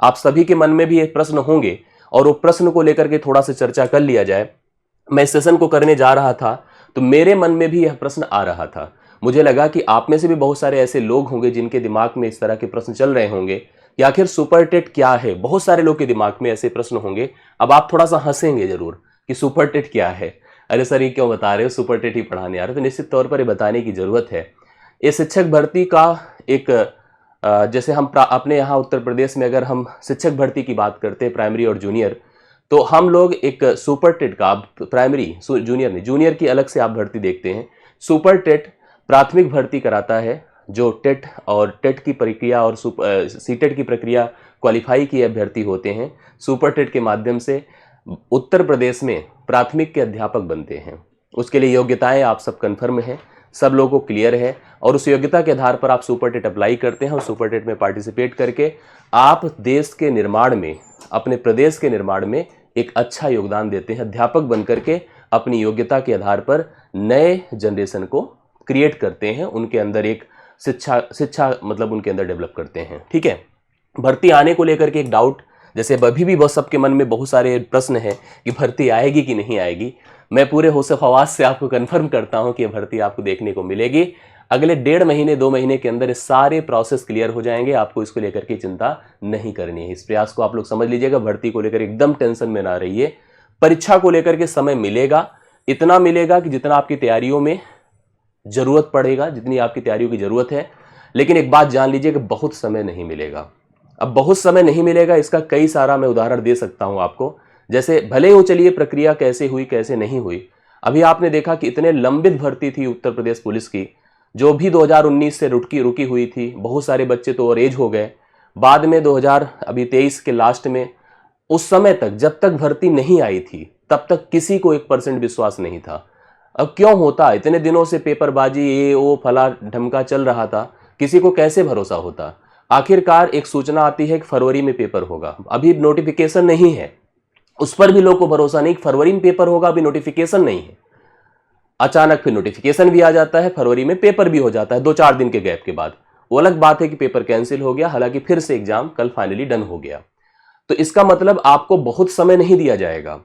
आप सभी के मन में भी एक प्रश्न होंगे और वो प्रश्न को लेकर के थोड़ा सा चर्चा कर लिया जाए। मैं इस सेशन को करने जा रहा था तो मेरे मन में भी यह प्रश्न आ रहा था। मुझे लगा कि आप में से भी बहुत सारे ऐसे लोग होंगे जिनके दिमाग में इस तरह के प्रश्न चल रहे होंगे कि आखिर सुपर टेट क्या है। बहुत सारे लोग के दिमाग में ऐसे प्रश्न होंगे। अब आप थोड़ा सा हंसेंगे जरूर कि सुपर टेट क्या है, अरे सर ये क्यों बता रहे हो, सुपर टेट ही पढ़ाने आ रहे हो। तो निश्चित तौर पर ये बताने की जरूरत है। ये शिक्षक भर्ती का एक जैसे हम अपने यहाँ उत्तर प्रदेश में अगर हम शिक्षक भर्ती की बात करते हैं प्राइमरी और जूनियर, तो हम लोग एक सुपर टेट का, प्राइमरी जूनियर नहीं, जूनियर की अलग से आप भर्ती देखते हैं। सुपर टेट प्राथमिक भर्ती कराता है, जो टेट और टेट की प्रक्रिया और सीटेट की प्रक्रिया क्वालिफाई किए अभ्यर्थी होते हैं। सुपर टेट के माध्यम से उत्तर प्रदेश में प्राथमिक के अध्यापक बनते हैं। उसके लिए योग्यताएं आप सब कन्फर्म है, सब लोगों को क्लियर है, और उस योग्यता के आधार पर आप सुपर टेट अप्लाई करते हैं और सुपर टेट में पार्टिसिपेट करके आप देश के निर्माण में, अपने प्रदेश के निर्माण में एक अच्छा योगदान देते हैं। अध्यापक बन करके अपनी योग्यता के आधार पर नए जनरेशन को क्रिएट करते हैं, उनके अंदर एक शिक्षा मतलब उनके अंदर डेवलप करते हैं। ठीक है, भर्ती आने को लेकर के एक डाउट, जैसे अभी भी बहुत सबके मन में बहुत सारे प्रश्न हैं कि भर्ती आएगी कि नहीं आएगी। मैं पूरे होश खवास से आपको कंफर्म करता हूं कि भर्ती आपको देखने को मिलेगी। अगले 1.5 महीने 2 महीने के अंदर ये सारे प्रोसेस क्लियर हो जाएंगे। आपको इसको लेकर के चिंता नहीं करनी है। इस प्रयास को आप लोग समझ लीजिएगा। भर्ती को लेकर एकदम टेंशन में ना रहिए। परीक्षा को लेकर के समय मिलेगा, इतना मिलेगा कि जितना आपकी तैयारियों में जरूरत पड़ेगा, जितनी आपकी तैयारियों की जरूरत है। लेकिन एक बात जान लीजिए कि बहुत समय नहीं मिलेगा। अब बहुत समय नहीं मिलेगा, इसका कई सारा मैं उदाहरण दे सकता हूं आपको। जैसे भले हो, चलिए प्रक्रिया कैसे हुई कैसे नहीं हुई, अभी आपने देखा कि इतने लंबित भर्ती थी उत्तर प्रदेश पुलिस की, जो भी 2019 से रुकी हुई थी। बहुत सारे बच्चे तो ओवर एज हो गए। बाद में 2023 के लास्ट में, उस समय तक जब तक भर्ती नहीं आई थी तब तक किसी को 1% विश्वास नहीं था। अब क्यों होता, इतने दिनों से पेपरबाजी ये वो फला ढमका चल रहा था, किसी को कैसे भरोसा होता। आखिरकार एक सूचना आती है कि फरवरी में पेपर होगा, अभी नोटिफिकेशन नहीं है, उस पर भी लोग को भरोसा नहीं कि फरवरी में पेपर होगा, अभी नोटिफिकेशन नहीं है। अचानक फिर नोटिफिकेशन भी आ जाता है, फरवरी में पेपर भी हो जाता है 2-4 दिन के गैप के बाद। वो अलग बात है कि पेपर कैंसिल हो गया, हालांकि फिर से एग्जाम कल फाइनली डन हो गया। तो इसका मतलब आपको बहुत समय नहीं दिया जाएगा,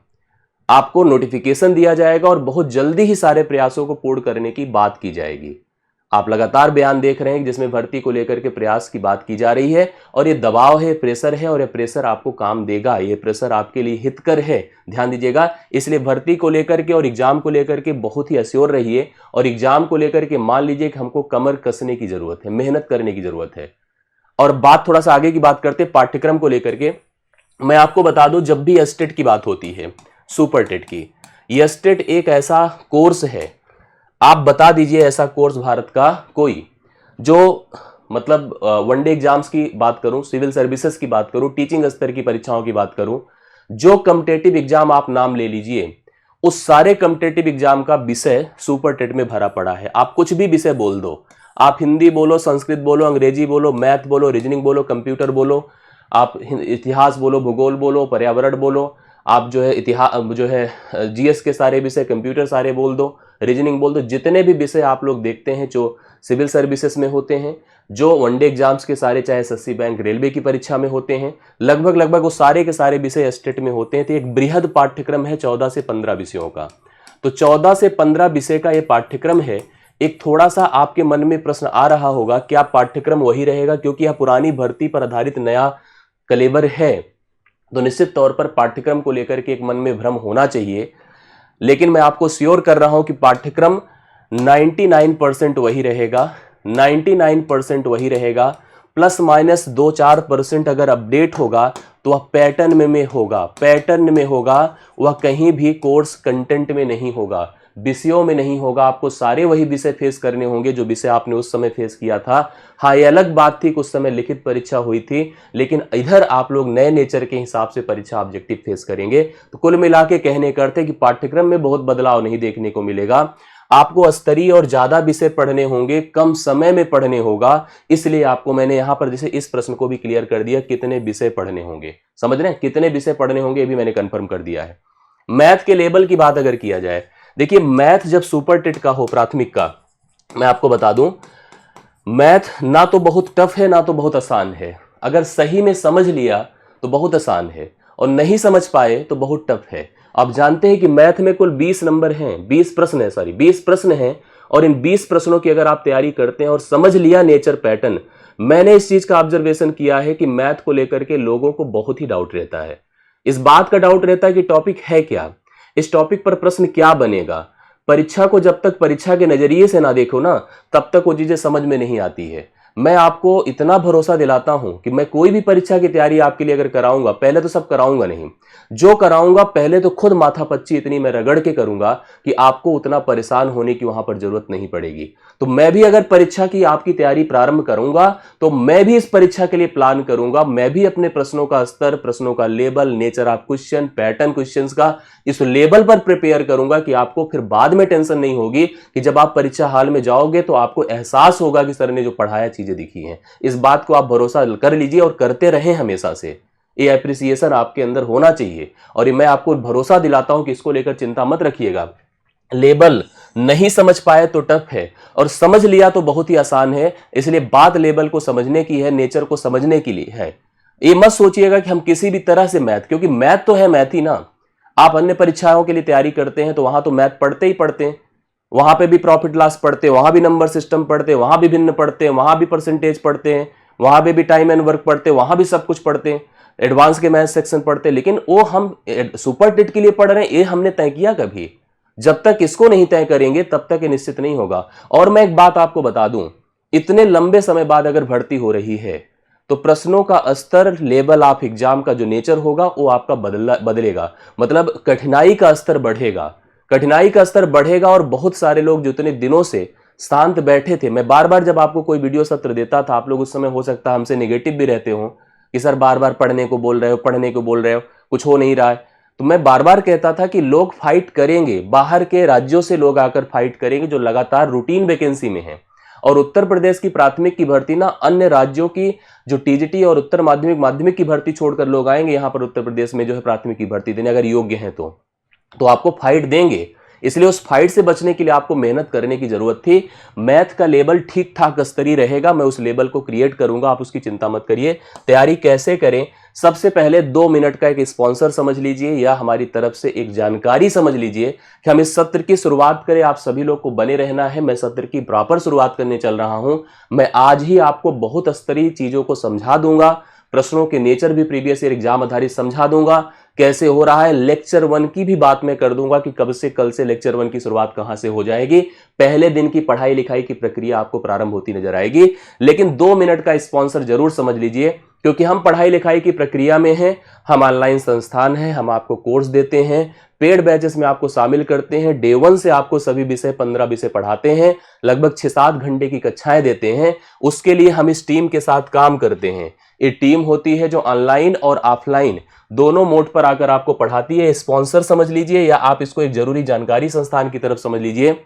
आपको नोटिफिकेशन दिया जाएगा और बहुत जल्दी ही सारे प्रयासों को पूर्ण करने की बात की जाएगी। आप लगातार बयान देख रहे हैं जिसमें भर्ती को लेकर के प्रयास की बात की जा रही है, और ये दबाव है, प्रेशर है, और ये प्रेशर आपको काम देगा, ये प्रेशर आपके लिए हितकर है, ध्यान दीजिएगा। इसलिए भर्ती को लेकर के और एग्जाम को लेकर के बहुत ही अस्योर रहिए, और एग्जाम को लेकर के मान लीजिए कि हमको कमर कसने की जरूरत है, मेहनत करने की जरूरत है। और बात थोड़ा सा आगे की बात करते पाठ्यक्रम को लेकर के। मैं आपको बता दूं, जब भी एस्टेट की बात होती है, सुपर टेट की, एस्टेट एक ऐसा कोर्स है, आप बता दीजिए ऐसा कोर्स भारत का कोई, जो मतलब वनडे एग्जाम्स की बात करूं, सिविल सर्विसेज की बात करूं, टीचिंग स्तर की परीक्षाओं की बात करूं, जो कॉम्पिटिटिव एग्जाम आप नाम ले लीजिए, उस सारे कॉम्पिटिटिव एग्जाम का विषय सुपर टेट में भरा पड़ा है। आप कुछ भी विषय बोल दो, आप हिंदी बोलो, संस्कृत बोलो, अंग्रेजी बोलो, मैथ बोलो, रीजनिंग बोलो, कंप्यूटर बोलो, आप इतिहास बोलो, भूगोल बोलो, पर्यावरण बोलो, आप जो है इतिहास जो है जीएस के सारे विषय, कंप्यूटर सारे बोल दो, रीजनिंग बोल दो, जितने भी विषय आप लोग देखते हैं जो सिविल सर्विसेज में होते हैं, जो वनडे एग्जाम्स के सारे, चाहे एसएससी बैंक रेलवे की परीक्षा में होते हैं, लगभग वो सारे के सारे विषय स्टेट में होते हैं। तो एक बृहद पाठ्यक्रम है 14 से 15 विषयों का। तो 14 से 15 विषय का ये पाठ्यक्रम है। एक थोड़ा सा आपके मन में प्रश्न आ रहा होगा, क्या पाठ्यक्रम वही रहेगा, क्योंकि यह पुरानी भर्ती पर आधारित नया कलेवर है। तो निश्चित तौर पर पाठ्यक्रम को लेकर के एक मन में भ्रम होना चाहिए, लेकिन मैं आपको श्योर कर रहा हूं कि पाठ्यक्रम 99% वही रहेगा, 99% वही रहेगा। प्लस माइनस 2-4% अगर अपडेट होगा तो वह पैटर्न में होगा, पैटर्न में होगा, वह कहीं भी कोर्स कंटेंट में नहीं होगा, विषयों में नहीं होगा। आपको सारे वही विषय फेस करने होंगे जो विषय आपने उस समय फेस किया था। हाँ, ये अलग बात थी कि उस समय लिखित परीक्षा हुई थी, लेकिन इधर आप लोग नए नेचर के हिसाब से परीक्षा ऑब्जेक्टिव फेस करेंगे। तो कुल मिला के कहने करते कि पाठ्यक्रम में बहुत बदलाव नहीं देखने को मिलेगा। आपको स्तरीय और ज्यादा विषय पढ़ने होंगे, कम समय में पढ़ने होगा। इसलिए आपको मैंने यहां पर जैसे इस प्रश्न को भी क्लियर कर दिया, कितने विषय पढ़ने होंगे, समझ रहे हैं, कितने विषय पढ़ने होंगे ये भी मैंने कंफर्म कर दिया है। मैथ के लेवल की बात अगर किया जाए, देखिए मैथ जब सुपर टेट का हो, प्राथमिक का, मैं आपको बता दूं, मैथ ना तो बहुत टफ है ना तो बहुत आसान है। अगर सही में समझ लिया तो बहुत आसान है, और नहीं समझ पाए तो बहुत टफ है। आप जानते हैं कि मैथ में कुल 20 नंबर हैं, 20 प्रश्न है, सॉरी 20 प्रश्न हैं, और इन 20 प्रश्नों की अगर आप तैयारी करते हैं और समझ लिया नेचर पैटर्न, मैंने इस चीज का ऑब्जर्वेशन किया है कि मैथ को लेकर के लोगों को बहुत ही डाउट रहता है। इस बात का डाउट रहता है कि टॉपिक है क्या, इस टॉपिक पर प्रश्न क्या बनेगा। परीक्षा को जब तक परीक्षा के नजरिए से ना देखो ना, तब तक वो चीजें समझ में नहीं आती है। मैं आपको इतना भरोसा दिलाता हूं कि मैं कोई भी परीक्षा की तैयारी आपके लिए अगर कराऊंगा, पहले तो सब कराऊंगा नहीं, जो कराऊंगा पहले तो खुद माथापच्ची इतनी मैं रगड़ के करूंगा कि आपको उतना परेशान होने की वहां पर जरूरत नहीं पड़ेगी। तो मैं भी अगर परीक्षा की आपकी तैयारी प्रारंभ करूंगा तो मैं भी इस परीक्षा के लिए प्लान करूंगा, मैं भी अपने प्रश्नों का स्तर, प्रश्नों का level, nature of question, pattern questions का इस लेवल पर प्रिपेयर करूंगा कि आपको फिर बाद में टेंशन नहीं होगी कि जब आप परीक्षा हाल में जाओगे तो आपको एहसास होगा कि सर ने जो पढ़ाया चीजें दिखी हैं। इस बात को आप भरोसा कर लीजिए और करते रहें हमेशा से। ये एप्रिसिएशन आपके अंदर होना चाहिए, और मैं आपको भरोसा दिलाता हूं कि इसको लेकर चिंता मत रखिएगा। लेबल नहीं समझ पाए तो टफ है, और समझ लिया तो बहुत ही आसान है। इसलिए बात लेबल को समझने की है, नेचर को समझने के लिए है। ये मत सोचिएगा कि हम किसी भी तरह से मैथ, क्योंकि मैथ तो है मैथ ही ना। आप अन्य परीक्षाओं के लिए तैयारी करते हैं तो वहां तो मैथ पढ़ते ही पढ़ते हैं, वहां पे भी प्रॉफिट लॉस पढ़ते हैं, वहां भी नंबर सिस्टम पढ़ते हैं, वहां भी भिन्न पढ़ते हैं, वहां भी परसेंटेज पढ़ते हैं, वहां पे भी टाइम एंड वर्क पढ़ते हैं, वहां भी सब कुछ पढ़ते हैं, एडवांस के मैथ सेक्शन पढ़ते हैं। लेकिन वो हम सुपर टिट के लिए पढ़ रहे हैं, ये हमने तय किया कभी? जब तक इसको नहीं तय करेंगे तब तक ये निश्चित नहीं होगा। और मैं एक बात आपको बता दूं, इतने लंबे समय बाद अगर भर्ती हो रही है तो प्रश्नों का स्तर, लेवल ऑफ एग्जाम का जो नेचर होगा वो आपका बदलेगा। मतलब कठिनाई का स्तर बढ़ेगा, कठिनाई का स्तर बढ़ेगा। और बहुत सारे लोग जो इतने दिनों से शांत बैठे थे, मैं बार बार जब आपको कोई वीडियो सत्र देता था, आप लोग उस समय हो सकता है हमसे नेगेटिव भी रहते हो कि सर बार बार पढ़ने को बोल रहे हो, पढ़ने को बोल रहे हो, कुछ हो नहीं रहा है। तो मैं बार बार कहता था कि लोग फाइट करेंगे, बाहर के राज्यों से लोग आकर फाइट करेंगे जो लगातार रूटीन वैकेंसी में है। और उत्तर प्रदेश की प्राथमिक की भर्ती ना, अन्य राज्यों की जो टीजीटी और उत्तर माध्यमिक, माध्यमिक की भर्ती छोड़कर लोग आएंगे यहाँ पर उत्तर प्रदेश में जो है प्राथमिक की भर्ती देने, अगर योग्य हैं तो आपको फाइट देंगे। इसलिए उस फाइट से बचने के लिए आपको मेहनत करने की जरूरत थी। मैथ का लेवल ठीक ठाक स्तरीय रहेगा, मैं उस लेवल को क्रिएट करूंगा, आप उसकी चिंता मत करिए। तैयारी कैसे करें? सबसे पहले 2 मिनट का एक स्पॉन्सर समझ लीजिए, या हमारी तरफ से एक जानकारी समझ लीजिए कि हम इस सत्र की शुरुआत करें। आप सभी लोग को बने रहना है, मैं सत्र की प्रॉपर शुरुआत करने चल रहा हूं। मैं आज ही आपको बहुत स्तरीय चीजों को समझा दूंगा, प्रश्नों के नेचर भी प्रीवियस ईयर एग्जाम आधारित समझा दूंगा, कैसे हो रहा है। लेक्चर 1 की भी बात मैं कर दूंगा कि कब से, कल से लेक्चर 1 की शुरुआत कहां से हो जाएगी। पहले दिन की पढ़ाई लिखाई की प्रक्रिया आपको प्रारंभ होती नजर आएगी। लेकिन 2 मिनट का स्पॉन्सर जरूर समझ लीजिए, क्योंकि हम पढ़ाई लिखाई की प्रक्रिया में हैं, हम ऑनलाइन संस्थान हैं, हम आपको कोर्स देते हैं, पेड बैचेस में आपको शामिल करते हैं, डे 1 से आपको सभी विषय 15 विषय पढ़ाते हैं, लगभग 6-7 घंटे की कक्षाएं देते हैं। उसके लिए हम इस टीम के साथ काम करते हैं। ये टीम होती है जो ऑनलाइन और ऑफलाइन दोनों मोड पर आकर आपको पढ़ाती है। स्पॉन्सर समझ लीजिए, या आप इसको एक जरूरी जानकारी संस्थान की तरफ समझ लीजिए।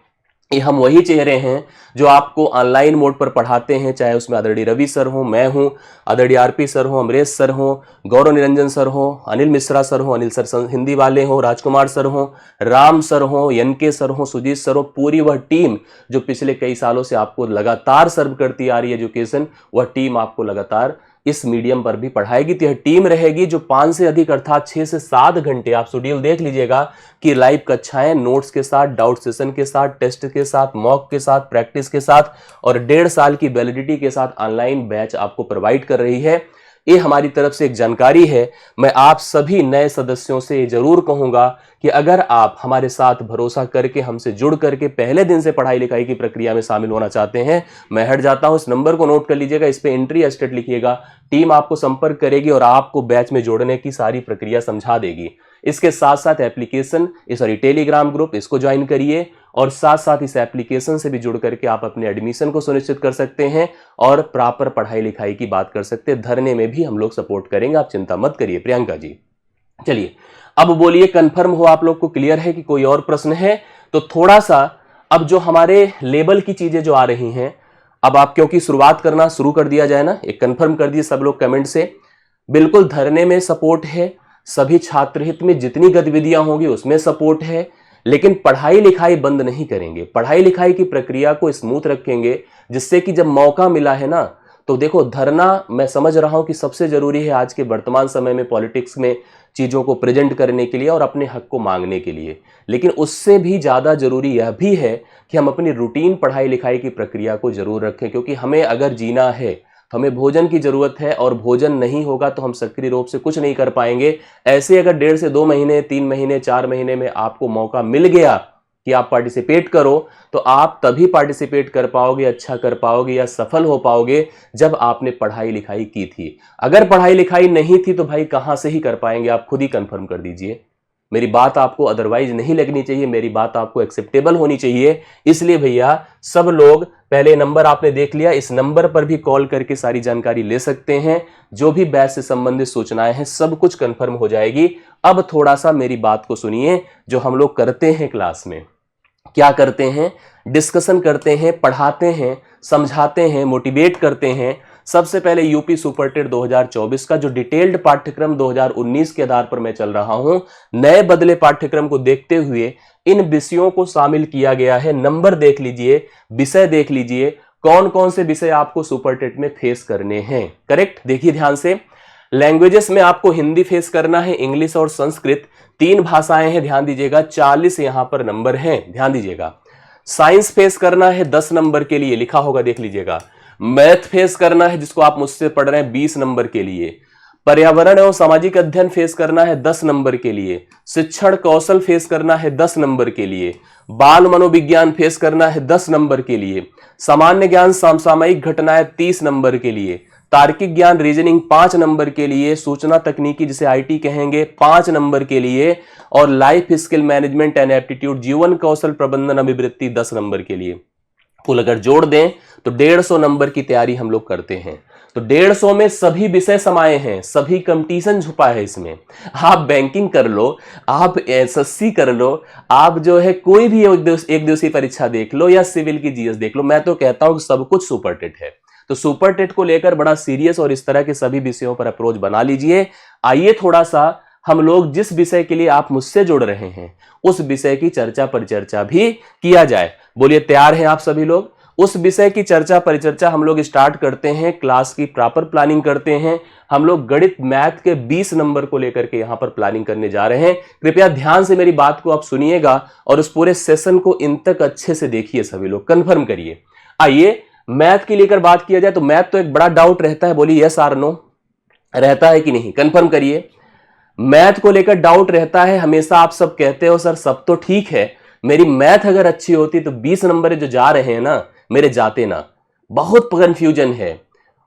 ये हम वही चेहरे हैं जो आपको ऑनलाइन मोड पर पढ़ाते हैं, चाहे उसमें आदरणीय रवि सर हो, मैं हूं, आदरणीय आरपी सर हो, अमरेश सर हो, गौरव निरंजन सर हो, अनिल मिश्रा सर हो, अनिल सर हिंदी वाले हो, राजकुमार सर हो, राम सर हो, एनके सर हो, सुजीत सर हो। पूरी वह टीम जो पिछले कई सालों से आपको लगातार सर्व करती आ रही है एजुकेशन, वह टीम आपको लगातार इस मीडियम पर भी पढ़ाएगी। तो यह टीम रहेगी जो 5 से अधिक अर्थात 6 से 7 घंटे, आप शेड्यूल देख लीजिएगा कि लाइव कक्षाएं, नोट्स के साथ, डाउट सेशन के साथ, टेस्ट के साथ, मॉक के साथ, प्रैक्टिस के साथ और 1.5 साल की वैलिडिटी के साथ ऑनलाइन बैच आपको प्रोवाइड कर रही है। ये हमारी तरफ से एक जानकारी है। मैं आप सभी नए सदस्यों से जरूर कहूंगा कि अगर आप हमारे साथ भरोसा करके, हमसे जुड़ करके पहले दिन से पढ़ाई लिखाई की प्रक्रिया में शामिल होना चाहते हैं, मैं हट जाता हूं, इस नंबर को नोट कर लीजिएगा, इस पे एंट्री स्टेट लिखिएगा। टीम आपको संपर्क करेगी और आपको बैच में जोड़ने की सारी प्रक्रिया समझा देगी। इसके साथ साथ एप्लीकेशन, टेलीग्राम ग्रुप, इसको ज्वाइन करिए और साथ साथ इस एप्लीकेशन से भी जुड़ करके आप अपने एडमिशन को सुनिश्चित कर सकते हैं और प्रॉपर पढ़ाई लिखाई की बात कर सकते हैं। धरने में भी हम लोग सपोर्ट करेंगे, आप चिंता मत करिए। प्रियंका जी, चलिए अब बोलिए, कंफर्म हो आप लोग को, क्लियर है कि कोई और प्रश्न है? तो थोड़ा सा अब जो हमारे लेवल की चीजें जो आ रही हैं, अब आप क्योंकि शुरुआत करना शुरू कर दिया जाए ना, एक कंफर्म कर दिए सब लोग कमेंट से। बिल्कुल धरने में सपोर्ट है, सभी छात्र हित में जितनी गतिविधियां होंगी उसमें सपोर्ट है, लेकिन पढ़ाई लिखाई बंद नहीं करेंगे। पढ़ाई लिखाई की प्रक्रिया को स्मूथ रखेंगे, जिससे कि जब मौका मिला है ना, तो देखो, धरना मैं समझ रहा हूं कि सबसे जरूरी है आज के वर्तमान समय में पॉलिटिक्स में चीजों को प्रेजेंट करने के लिए और अपने हक को मांगने के लिए, लेकिन उससे भी ज्यादा जरूरी यह भी है कि हम अपनी रूटीन पढ़ाई लिखाई की प्रक्रिया को जरूर रखें, क्योंकि हमें अगर जीना है तो हमें भोजन की जरूरत है, और भोजन नहीं होगा तो हम सक्रिय रूप से कुछ नहीं कर पाएंगे। ऐसे अगर 1.5 से 2 महीने, 3 महीने, 4 महीने में आपको मौका मिल गया कि आप पार्टिसिपेट करो, तो आप तभी पार्टिसिपेट कर पाओगे, अच्छा कर पाओगे या सफल हो पाओगे जब आपने पढ़ाई लिखाई की थी। अगर पढ़ाई लिखाई नहीं थी तो भाई कहां से ही कर पाएंगे, आप खुद ही कंफर्म कर दीजिए। मेरी बात आपको अदरवाइज नहीं लगनी चाहिए, मेरी बात आपको एक्सेप्टेबल होनी चाहिए। इसलिए भैया सब लोग, पहले नंबर आपने देख लिया, इस नंबर पर भी कॉल करके सारी जानकारी ले सकते हैं। जो भी बैच से संबंधित सूचनाएं हैं सब कुछ कंफर्म हो जाएगी। अब थोड़ा सा मेरी बात को सुनिए। जो हम लोग करते हैं क्लास में, क्या करते हैं, डिस्कशन करते हैं, पढ़ाते हैं, समझाते हैं, मोटिवेट करते हैं। सबसे पहले यूपी सुपरटेट 2024 का जो डिटेल्ड पाठ्यक्रम 2019 के आधार पर मैं चल रहा हूं, नए बदले पाठ्यक्रम को देखते हुए इन विषयों को शामिल किया गया है। नंबर देख लीजिए, विषय देख लीजिए, कौन कौन से विषय आपको सुपरटेट में फेस करने हैं। करेक्ट, देखिए ध्यान से। लैंग्वेजेस में आपको हिंदी फेस करना है, इंग्लिश और संस्कृत, 3 भाषाएं हैं, ध्यान दीजिएगा। 40 यहां पर नंबर हैं, ध्यान दीजिएगा। साइंस फेस करना है 10 नंबर के लिए, लिखा होगा देख लीजिएगा। मैथ फेस करना है, जिसको आप मुझसे पढ़ रहे हैं, 20 नंबर के लिए। पर्यावरण एवं सामाजिक अध्ययन फेस करना है 10 नंबर के लिए। शिक्षण कौशल फेस करना है 10 नंबर के लिए। बाल मनोविज्ञान फेस करना है 10 नंबर के लिए। सामान्य ज्ञान समसामयिक घटनाएं 30 नंबर के लिए। तार्किक ज्ञान रीजनिंग 5 नंबर के लिए। सूचना तकनीकी जिसे आईटी कहेंगे 5 नंबर के लिए। और life skill management and aptitude जीवन कौशल प्रबंधन अभिवृत्ति 10 नंबर के लिए। कुल अगर जोड़ दें तो 150 नंबर की तैयारी हम लोग करते हैं। तो 150 में सभी विषय समाये हैं, सभी कंपटीशन छुपा है इसमें। आप बैंकिंग कर लो, आप एसएससी कर लो, आप जो है कोई भी एक दिवसीय परीक्षा देख लो या सिविल की जीएस देख लो, मैं तो कहता हूं कि सब कुछ सुपरटेट है। तो सुपरटेट को लेकर बड़ा सीरियस और इस तरह के सभी विषयों पर अप्रोच बना लीजिए। आइए थोड़ा सा हम लोग जिस विषय के लिए आप मुझसे जुड़ रहे हैं उस विषय की चर्चा परिचर्चा भी किया जाए। बोलिए, तैयार हैं आप सभी लोग? उस विषय की चर्चा परिचर्चा हम लोग स्टार्ट करते हैं, क्लास की प्रॉपर प्लानिंग करते हैं। हम लोग गणित मैथ के 20 नंबर को लेकर के यहां पर प्लानिंग करने जा रहे हैं। कृपया ध्यान से मेरी बात को आप सुनिएगा और उस पूरे सेशन को इन तक अच्छे से देखिए, सभी लोग कंफर्म करिए। आइए मैथ की लेकर बात किया जाए तो मैथ तो एक बड़ा डाउट रहता है, बोलिए यस और नो, रहता है कि नहीं, कंफर्म करिए। मैथ को लेकर डाउट रहता है, हमेशा आप सब कहते हो सर सब तो ठीक है, मेरी मैथ अगर अच्छी होती तो 20 नंबर जो जा रहे हैं ना मेरे जाते ना। बहुत कंफ्यूजन है।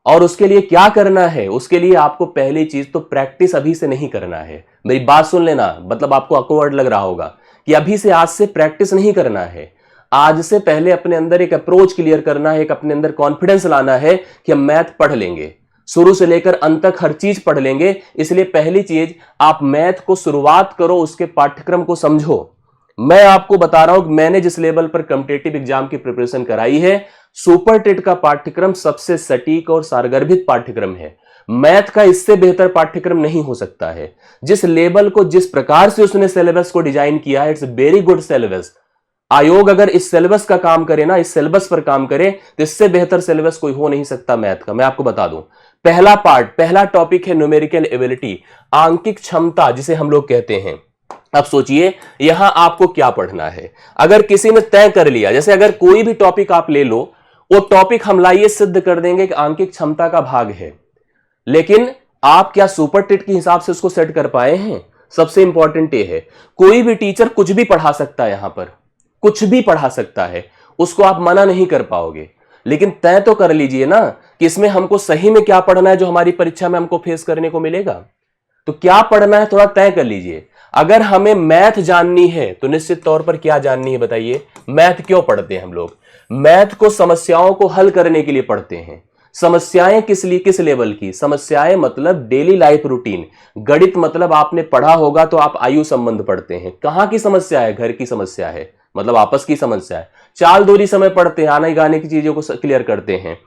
और उसके लिए क्या करना है? उसके लिए आपको पहली चीज तो प्रैक्टिस अभी से नहीं करना है। मेरी बात सुन लेना, मतलब आपको ऑकवर्ड लग रहा होगा कि अभी से आज से प्रैक्टिस नहीं करना है। आज से पहले अपने अंदर एक अप्रोच क्लियर करना है, एक अपने अंदर कॉन्फिडेंस लाना है कि हम मैथ पढ़ लेंगे, शुरू से लेकर अंत तक हर चीज पढ़ लेंगे। इसलिए पहली चीज, आप मैथ को शुरुआत करो, उसके पाठ्यक्रम को समझो। मैं आपको बता रहा हूं कि मैंने जिस लेवल पर कॉम्पिटिटिव एग्जाम की प्रिपरेशन कराई है, सुपरटेट का पाठ्यक्रम सबसे सटीक और सारगर्भित पाठ्यक्रम है। मैथ का इससे बेहतर पाठ्यक्रम नहीं हो सकता है। जिस लेवल को, जिस प्रकार से उसने सिलेबस को डिजाइन किया है, इट्स वेरी गुड सिलेबस। आयोग अगर इस सिलेबस का काम करे ना, इस सिलेबस पर काम करे, तो इससे बेहतर सिलेबस कोई हो नहीं सकता मैथ का। मैं आपको बता दूं, पहला पार्ट, पहला टॉपिक है न्यूमेरिकल एबिलिटी, आंकिक क्षमता जिसे हम लोग कहते हैं। अब सोचिए यहां आपको क्या पढ़ना है। अगर किसी ने तय कर लिया, जैसे अगर कोई भी टॉपिक आप ले लो, वो टॉपिक हम लाइए सिद्ध कर देंगे कि आंकिक क्षमता का भाग है, लेकिन आप क्या सुपरटेट के हिसाब से उसको सेट कर पाए हैं? सबसे इंपॉर्टेंट ये है, कोई भी टीचर कुछ भी पढ़ा सकता है, यहां पर कुछ भी पढ़ा सकता है, उसको आप मना नहीं कर पाओगे। लेकिन तय तो कर लीजिए ना कि इसमें हमको सही में क्या पढ़ना है जो हमारी परीक्षा में हमको फेस करने को मिलेगा। तो क्या पढ़ना है थोड़ा तय कर लीजिए। अगर हमें मैथ जाननी है तो निश्चित तौर पर क्या जाननी है बताइए? मैथ क्यों पढ़ते हैं हम लोग? मैथ को समस्याओं को हल करने के लिए पढ़ते हैं। समस्याएं किस लिए, किस लेवल की समस्याएं? मतलब डेली लाइफ रूटीन। गणित मतलब आपने पढ़ा होगा तो आप आयु संबंध पढ़ते हैं। कहां की समस्या है? घर की समस्या है, मतलब आपस की समस्या है। चाल दूरी समय पढ़ते हैं, आने गाने की चीजों को क्लियर करते हैं।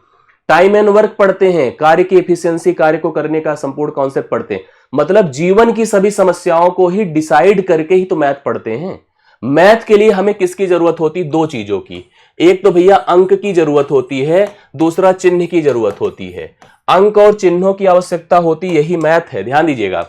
टाइम एंड वर्क पढ़ते हैं, कार्य की एफिशिएंसी, कार्य को करने का संपूर्ण कॉन्सेप्ट पढ़ते हैं। मतलब जीवन की सभी समस्याओं को ही डिसाइड करके ही तो मैथ पढ़ते हैं। मैथ के लिए हमें किसकी जरूरत होती? दो चीजों की। एक तो भैया अंक की जरूरत होती है, दूसरा चिन्ह की जरूरत होती है। अंक और चिन्हों की आवश्यकता होती, यही मैथ है, ध्यान दीजिएगा।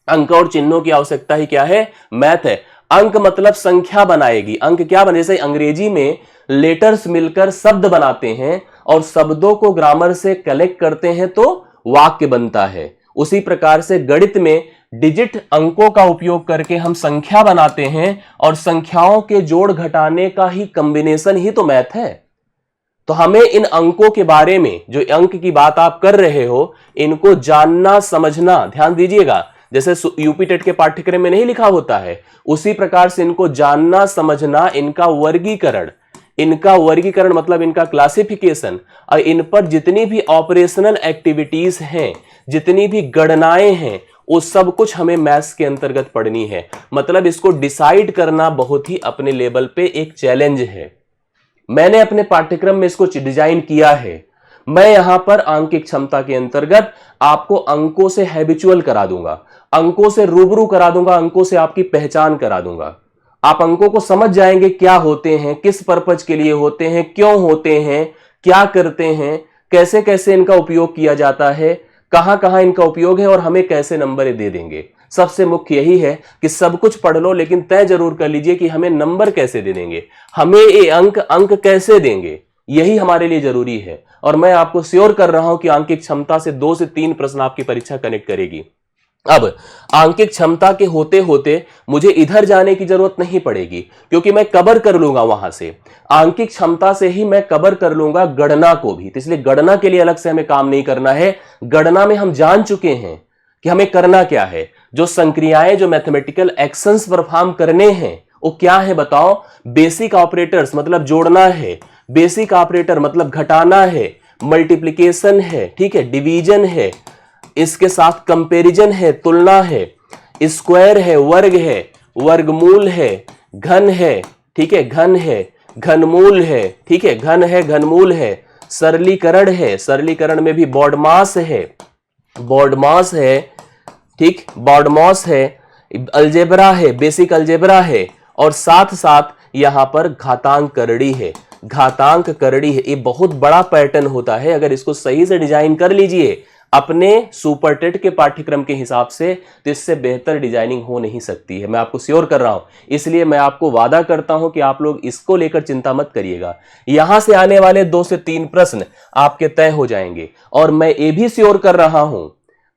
अंक और चिन्हों की आवश्यकता ही क्या है? मैथ है। अंक मतलब संख्या बनाएगी। अंक क्या बने? जैसे अंग्रेजी में लेटर्स मिलकर शब्द बनाते हैं और शब्दों को ग्रामर से कलेक्ट करते हैं तो वाक्य बनता है। उसी प्रकार से गणित में डिजिट अंकों का उपयोग करके हम संख्या बनाते हैं और संख्याओं के जोड़ घटाने का ही कॉम्बिनेशन ही तो मैथ है। तो हमें इन अंकों के बारे में, जो अंक की बात आप कर रहे हो, इनको जानना समझना, ध्यान दीजिएगा। जैसे यूपी टेट के पाठ्यक्रम में नहीं लिखा होता है, उसी प्रकार से इनको जानना समझना, इनका वर्गीकरण मतलब इनका क्लासिफिकेशन, और इन पर जितनी भी ऑपरेशनल एक्टिविटीज हैं, जितनी भी गणनाएं हैं, वो सब कुछ हमें मैथ्स के अंतर्गत पढ़नी है। मतलब इसको डिसाइड करना बहुत ही अपने लेवल पे एक चैलेंज है। मैंने अपने पाठ्यक्रम में इसको डिजाइन किया है। मैं यहां पर आंकिक क्षमता के अंतर्गत आपको अंकों से हैबिचुअल करा दूंगा, अंकों से रूबरू करा दूंगा, अंकों से आपकी पहचान करा दूंगा। आप अंकों को समझ जाएंगे, क्या होते हैं, किस पर्पज के लिए होते हैं, क्यों होते हैं, क्या करते हैं, कैसे कैसे इनका उपयोग किया जाता है, कहां कहां इनका उपयोग है और हमें कैसे नंबर दे देंगे। सबसे मुख्य यही है कि सब कुछ पढ़ लो, लेकिन तय जरूर कर लीजिए कि हमें नंबर कैसे दे देंगे, हमें ये अंक कैसे देंगे, यही हमारे लिए जरूरी है। और मैं आपको श्योर कर रहा हूं कि आंकिक क्षमता से 2 से 3 प्रश्न आपकी परीक्षा कनेक्ट करेगी। अब आंकिक क्षमता के होते होते मुझे इधर जाने की जरूरत नहीं पड़ेगी, क्योंकि मैं कवर कर लूंगा वहां से। आंकिक क्षमता से ही मैं कवर कर लूंगा गणना को भी। तो इसलिए गणना के लिए अलग से हमें काम नहीं करना है। गणना में हम जान चुके हैं कि हमें करना क्या है। जो संक्रियाएं, जो मैथमेटिकल एक्शंस परफॉर्म करने हैं, वो क्या है बताओ? बेसिक ऑपरेटर्स मतलब जोड़ना है, बेसिक ऑपरेटर मतलब घटाना है, मल्टीप्लिकेशन है, ठीक है, डिवीजन है, इसके साथ कंपैरिजन है, तुलना है, स्क्वायर है, वर्ग है, वर्गमूल है, घन है, ठीक है, घन है, घनमूल है, ठीक है, घन है, घनमूल है, सरलीकरण है, सरलीकरण में भी बॉडमास है, ठीक, बॉडमास है, अलजेब्रा है, बेसिक अलजेब्रा है, और साथ साथ यहां पर घातांक करड़ी है, घातांक करड़ी है। ये बहुत बड़ा पैटर्न होता है। अगर इसको सही से डिजाइन कर लीजिए अपने सुपर टेट के पाठ्यक्रम के हिसाब से, तो इससे बेहतर डिजाइनिंग हो नहीं सकती है, मैं आपको श्योर कर रहा हूं। इसलिए मैं आपको वादा करता हूं कि आप लोग इसको लेकर चिंता मत करिएगा। यहां से आने वाले 2 से 3 प्रश्न आपके तय हो जाएंगे। और मैं ये भी श्योर कर रहा हूं,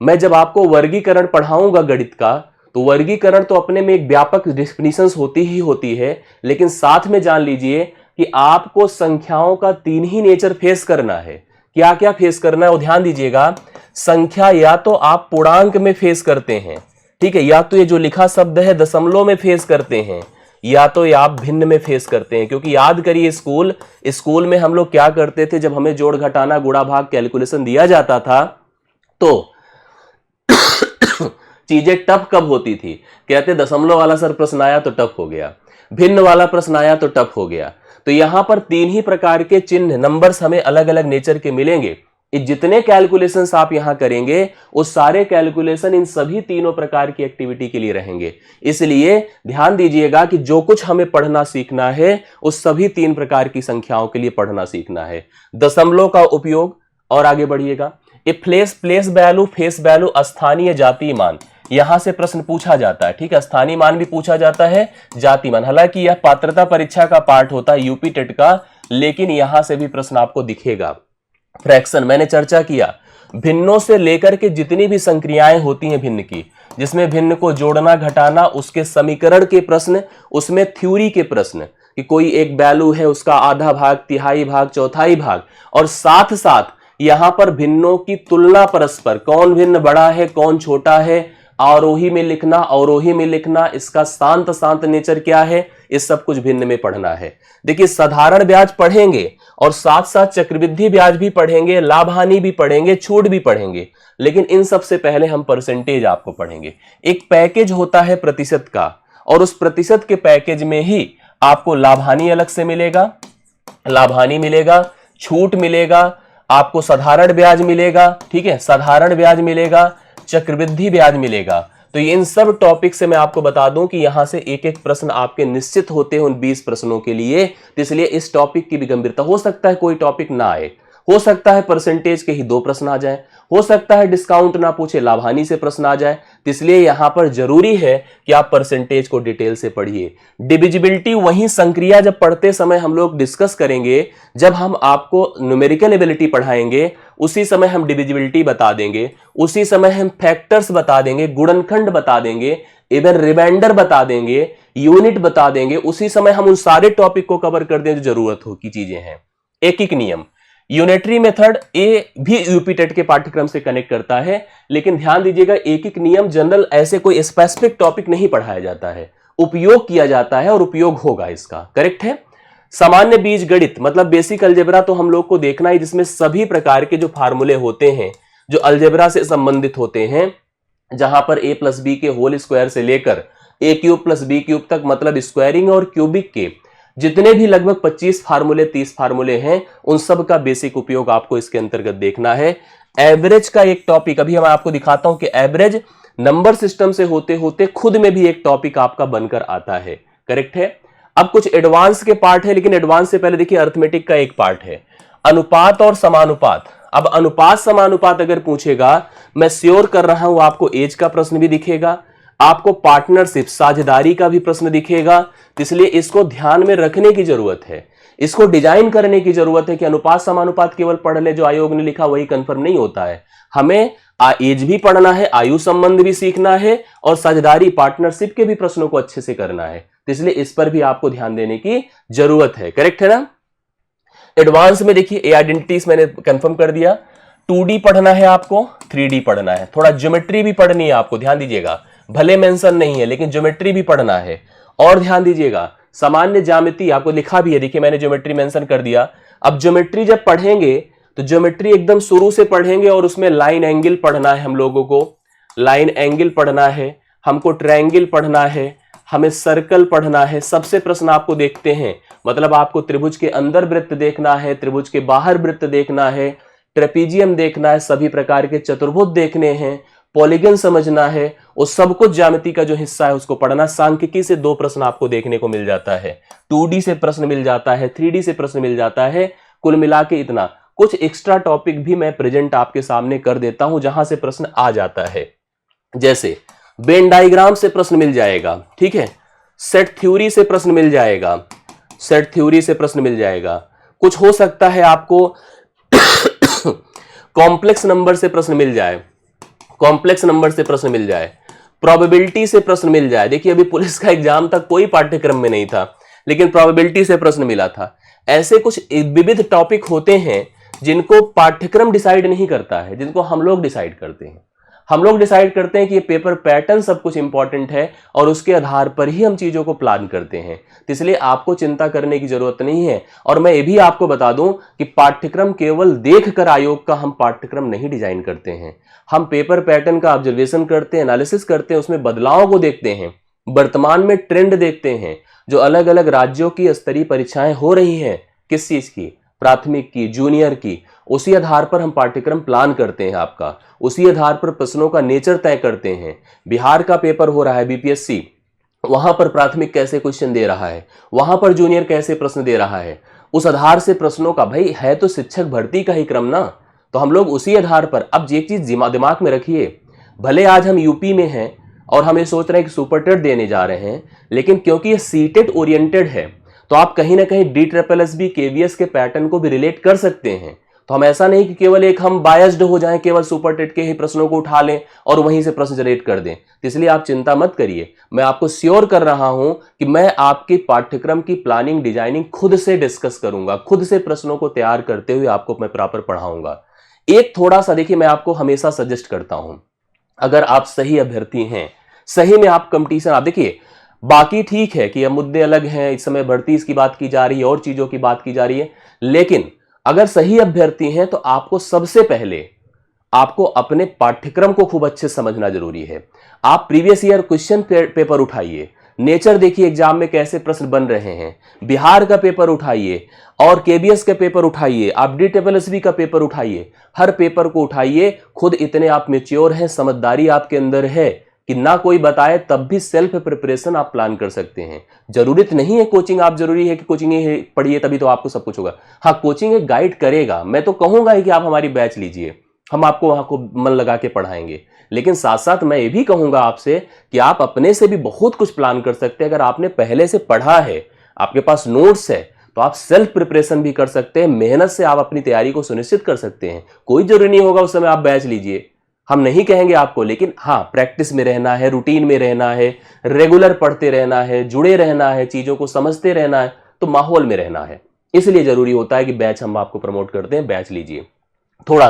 मैं जब आपको वर्गीकरण पढ़ाऊंगा गणित का, तो वर्गीकरण तो अपने में एक व्यापक डिफिनीशंस होती ही होती है, लेकिन साथ में जान लीजिए कि आपको संख्याओं का 3 ही नेचर फेस करना है। क्या क्या फेस करना है वो ध्यान दीजिएगा। संख्या या तो आप पूर्णांक में फेस करते हैं, ठीक है, या तो ये जो लिखा शब्द है दशमलव में फेस करते हैं, या तो ये आप भिन्न में फेस करते हैं। क्योंकि याद करिए स्कूल में हम लोग क्या करते थे, जब हमें जोड़ घटाना गुणा भाग कैलकुलेशन दिया जाता था तो चीजें टफ कब होती थी? कहते दशमलव वाला सर प्रश्न आया तो टफ हो गया, भिन्न वाला प्रश्न आया तो टफ हो गया। तो यहां पर 3 ही प्रकार के चिन्ह, नंबर्स हमें अलग अलग नेचर के मिलेंगे। जितने कैलकुलेशंस आप यहां करेंगे वो सारे कैलकुलेशन इन सभी तीनों प्रकार की एक्टिविटी के लिए रहेंगे। इसलिए ध्यान दीजिएगा कि जो कुछ हमें पढ़ना सीखना है उस सभी 3 प्रकार की संख्याओं के लिए पढ़ना सीखना है। दशमलव का उपयोग, और आगे बढ़िएगा, प्लेस वैल्यू, फेस वैल्यू, स्थानीय जातीय मान, यहां से प्रश्न पूछा जाता है, ठीक है, स्थानीय मान भी पूछा जाता है, जाति मान। हालांकि यह पात्रता परीक्षा का पार्ट होता है यूपी टेट का, लेकिन यहां से भी प्रश्न आपको दिखेगा। फ्रैक्शन मैंने चर्चा किया, भिन्नों से लेकर के जितनी भी संक्रियाएं होती हैं भिन्न की, जिसमें भिन्न को जोड़ना घटाना, उसके समीकरण के प्रश्न, उसमें थ्योरी के प्रश्न कि कोई एक वैल्यू है उसका आधा भाग, तिहाई भाग, चौथाई भाग, और साथ साथ यहां पर भिन्नों की तुलना परस्पर, कौन भिन्न बड़ा है कौन छोटा है, आरोही में लिखना, अवरोही में लिखना, इसका शांत नेचर क्या है, इस सब कुछ भिन्न में पढ़ना है। देखिए साधारण ब्याज पढ़ेंगे और साथ साथ चक्रवृद्धि ब्याज भी पढ़ेंगे, लाभ हानि भी पढ़ेंगे, छूट भी पढ़ेंगे, लेकिन इन सब से पहले हम परसेंटेज आपको पढ़ेंगे। एक पैकेज होता है प्रतिशत का, और उस प्रतिशत के पैकेज में ही आपको लाभ हानि अलग से मिलेगा, लाभ हानि मिलेगा, छूट मिलेगा, आपको साधारण ब्याज मिलेगा, ठीक है, साधारण ब्याज मिलेगा, चक्रवृद्धि ब्याज मिलेगा, तो इन सब टॉपिक से मैं आपको बता दूं कि यहां से एक एक प्रश्न आपके निश्चित होते हैं उन 20 प्रश्नों के लिए। तो इसलिए इस टॉपिक की भी गंभीरता, हो सकता है कोई टॉपिक ना आए, हो सकता है परसेंटेज के ही 2 प्रश्न आ जाए, हो सकता है डिस्काउंट ना पूछे लाभ हानि से प्रश्न आ जाए। तो इसलिए यहां पर जरूरी है कि आप परसेंटेज को डिटेल से पढ़िए। डिविजिबिलिटी वहीं संक्रिया जब पढ़ते समय हम लोग डिस्कस करेंगे, जब हम आपको न्यूमेरिकल एबिलिटी पढ़ाएंगे उसी समय हम डिविजिबिलिटी बता देंगे, उसी समय हम फैक्टर्स बता देंगे, गुणनखंड बता देंगे, इवन रिमाइंडर बता देंगे, यूनिट बता देंगे, उसी समय हम उन सारे टॉपिक को कवर कर दें जो जरूरत हो की चीजें हैं। एक एक नियम, यूनिटरी मेथड ए भी यूपी टेट के पाठ्यक्रम से कनेक्ट करता है, लेकिन ध्यान दीजिएगा एक एक नियम जनरल ऐसे कोई स्पेसिफिक टॉपिक नहीं पढ़ाया जाता है, उपयोग किया जाता है और उपयोग होगा इसका, करेक्ट है। सामान्य बीज गणित मतलब बेसिक अलजेब्रा तो हम लोग को देखना है, जिसमें सभी प्रकार के जो फार्मूले होते हैं जो अलजेब्रा से संबंधित होते हैं, जहां पर a प्लस बी के होल स्क्वायर से लेकर a cube plus B cube तक मतलब स्क्वायरिंग और क्यूबिक के जितने भी लगभग 25 फार्मूले 30 फार्मूले हैं, उन सब का बेसिक उपयोग आपको इसके अंतर्गत देखना है। एवरेज का एक टॉपिक अभी मैं आपको दिखाता हूं कि एवरेज नंबर सिस्टम से होते होते खुद में भी एक टॉपिक आपका बनकर आता है, करेक्ट है। अब कुछ एडवांस के पार्ट है, लेकिन एडवांस से पहले देखिए अर्थमेटिक का एक पार्ट है, अनुपात और समानुपात। अब अनुपात समानुपात अगर पूछेगा, मैं श्योर कर रहा हूं आपको एज का प्रश्न भी दिखेगा, आपको पार्टनरशिप साझेदारी का भी प्रश्न दिखेगा। तो इसलिए इसको ध्यान में रखने की जरूरत है, इसको डिजाइन करने की जरूरत है कि अनुपात समानुपात केवल पढ़ ले जो आयोग ने लिखा वही कंफर्म नहीं होता है, हमें एज भी पढ़ना है, आयु संबंध भी सीखना है और साझेदारी पार्टनरशिप के भी प्रश्नों को अच्छे से करना है। तो इसलिए इस पर भी आपको ध्यान देने की जरूरत है, करेक्ट है ना। एडवांस में देखिए ए आइडेंटिटीज मैंने कंफर्म कर दिया, 2D पढ़ना है आपको, 3D पढ़ना है, थोड़ा ज्योमेट्री भी पढ़नी है आपको, ध्यान दीजिएगा, भले मेंशन नहीं है लेकिन ज्योमेट्री भी पढ़ना है। और ध्यान दीजिएगा सामान्य ज्यामिति आपको लिखा भी है, देखिए मैंने ज्योमेट्री मेंशन कर दिया। अब ज्योमेट्री जब पढ़ेंगे तो ज्योमेट्री एकदम शुरू से पढ़ेंगे और उसमें लाइन एंगल पढ़ना है, हम लोगों को लाइन एंगल पढ़ना है, हमको ट्रायंगल पढ़ना है, हमें सर्कल पढ़ना है। सबसे प्रश्न आपको देखते हैं, मतलब आपको त्रिभुज के अंदर वृत्त देखना है, त्रिभुज के बाहर वृत्त देखना है, ट्रेपीजियम देखना है, सभी प्रकार के चतुर्भुज देखने हैं, पॉलीगन समझना है, वो सब कुछ ज्यामिति का जो हिस्सा है उसको पढ़ना। सांख्यिकी से 2 प्रश्न आपको देखने को मिल जाता है, 2D से प्रश्न मिल जाता है, 3D से प्रश्न मिल जाता है, कुल मिला के इतना। कुछ एक्स्ट्रा टॉपिक भी मैं प्रेजेंट आपके सामने कर देता हूं जहां से प्रश्न आ जाता है, जैसे वेन डायग्राम से प्रश्न मिल जाएगा, ठीक है, सेट थ्योरी से प्रश्न मिल जाएगा, सेट थ्योरी से प्रश्न मिल जाएगा, कुछ हो सकता है आपको कॉम्प्लेक्स नंबर से प्रश्न मिल जाए, कॉम्प्लेक्स नंबर से प्रश्न मिल जाए, प्रोबेबिलिटी से प्रश्न मिल जाए। देखिए अभी पुलिस का एग्जाम तक कोई पाठ्यक्रम में नहीं था लेकिन प्रोबेबिलिटी से प्रश्न मिला था। ऐसे कुछ विविध टॉपिक होते हैं जिनको पाठ्यक्रम डिसाइड नहीं करता है, जिनको हम लोग डिसाइड करते हैं। हम लोग डिसाइड करते हैं कि ये पेपर पैटर्न सब कुछ इंपॉर्टेंट है और उसके आधार पर ही हम चीजों को प्लान करते हैं। तो इसलिए आपको चिंता करने की जरूरत नहीं है। और मैं ये भी आपको बता दूं कि पाठ्यक्रम केवल देखकर आयोग का हम पाठ्यक्रम नहीं डिजाइन करते हैं, हम पेपर पैटर्न का ऑब्जर्वेशन करते हैं, एनालिसिस करते हैं, उसमें बदलाव को देखते हैं, वर्तमान में ट्रेंड देखते हैं, जो अलग अलग राज्यों की स्तरीय परीक्षाएं हो रही हैं, किस चीज की, प्राथमिक की, जूनियर की, उसी आधार पर हम पाठ्यक्रम प्लान करते हैं आपका, उसी आधार पर प्रश्नों का नेचर तय करते हैं। बिहार का पेपर हो रहा है बीपीएससी, वहां पर प्राथमिक कैसे क्वेश्चन दे रहा है, वहां पर जूनियर कैसे प्रश्न दे रहा है, उस आधार से प्रश्नों का, भाई है तो शिक्षक भर्ती का ही क्रम ना, तो हम लोग उसी आधार पर। अब एक चीज दिमाग में रखिए, भले आज हम यूपी में हैं और हम ये सोच रहे हैं कि सुपर टेट देने जा रहे हैं, लेकिन क्योंकि ये सीटेट ओरिएंटेड है तो आप कहीं ना कहीं DSSB KVS के पैटर्न को भी रिलेट कर सकते हैं। तो हम ऐसा नहीं कि केवल एक हम बायस्ड हो जाएं, केवल सुपर टेट के ही प्रश्नों को उठा लें और वहीं से प्रश्न जनरेट कर दें। तो इसलिए आप चिंता मत करिए, मैं आपको श्योर कर रहा हूं कि मैं आपके पाठ्यक्रम की प्लानिंग डिजाइनिंग खुद से डिस्कस करूंगा, खुद से प्रश्नों को तैयार करते हुए आपको मैं प्रॉपर पढ़ाऊंगा। एक थोड़ा सा देखिए, मैं आपको हमेशा सजेस्ट करता हूं, अगर आप सही अभ्यर्थी हैं, सही में आप कंपटीशन, आप देखिए बाकी ठीक है कि अब मुद्दे अलग हैं, इस समय भर्ती की बात की जा रही है और चीजों की बात की जा रही है, लेकिन अगर सही अभ्यर्थी हैं तो आपको सबसे पहले आपको अपने पाठ्यक्रम को खूब अच्छे से समझना जरूरी है। आप प्रीवियस ईयर क्वेश्चन पेपर उठाइए, नेचर देखिए एग्जाम में कैसे प्रश्न बन रहे हैं, बिहार का पेपर उठाइए और केबीएस का पेपर उठाइए, आप DSSB का पेपर उठाइए, हर पेपर को उठाइए। खुद इतने आप मैच्योर हैं, समझदारी आपके अंदर है, कि ना कोई बताए तब भी सेल्फ प्रिपरेशन आप प्लान कर सकते हैं। जरूरत नहीं है कोचिंग, आप जरूरी है कि कोचिंग ही पढ़िए तभी तो आपको सब कुछ होगा। हाँ, कोचिंग एक गाइड करेगा, मैं तो कहूंगा ही कि आप हमारी बैच लीजिए, हम आपको वहां को मन लगा के पढ़ाएंगे। लेकिन साथ साथ मैं ये भी कहूंगा आपसे कि आप अपने से भी बहुत कुछ प्लान कर सकते हैं। अगर आपने पहले से पढ़ा है, आपके पास नोट्स है, तो आप सेल्फ प्रिपरेशन भी कर सकते हैं। मेहनत से आप अपनी तैयारी को सुनिश्चित कर सकते हैं। कोई जरूरी नहीं होगा उस समय आप बैच लीजिए, हम नहीं कहेंगे आपको, लेकिन हाँ, प्रैक्टिस में रहना है, रूटीन में रहना है, रेगुलर पढ़ते रहना है, जुड़े रहना है, चीजों को समझते रहना है, तो माहौल में रहना है। इसलिए जरूरी होता है कि बैच हम आपको प्रमोट करते हैं, बैच लीजिए। थोड़ा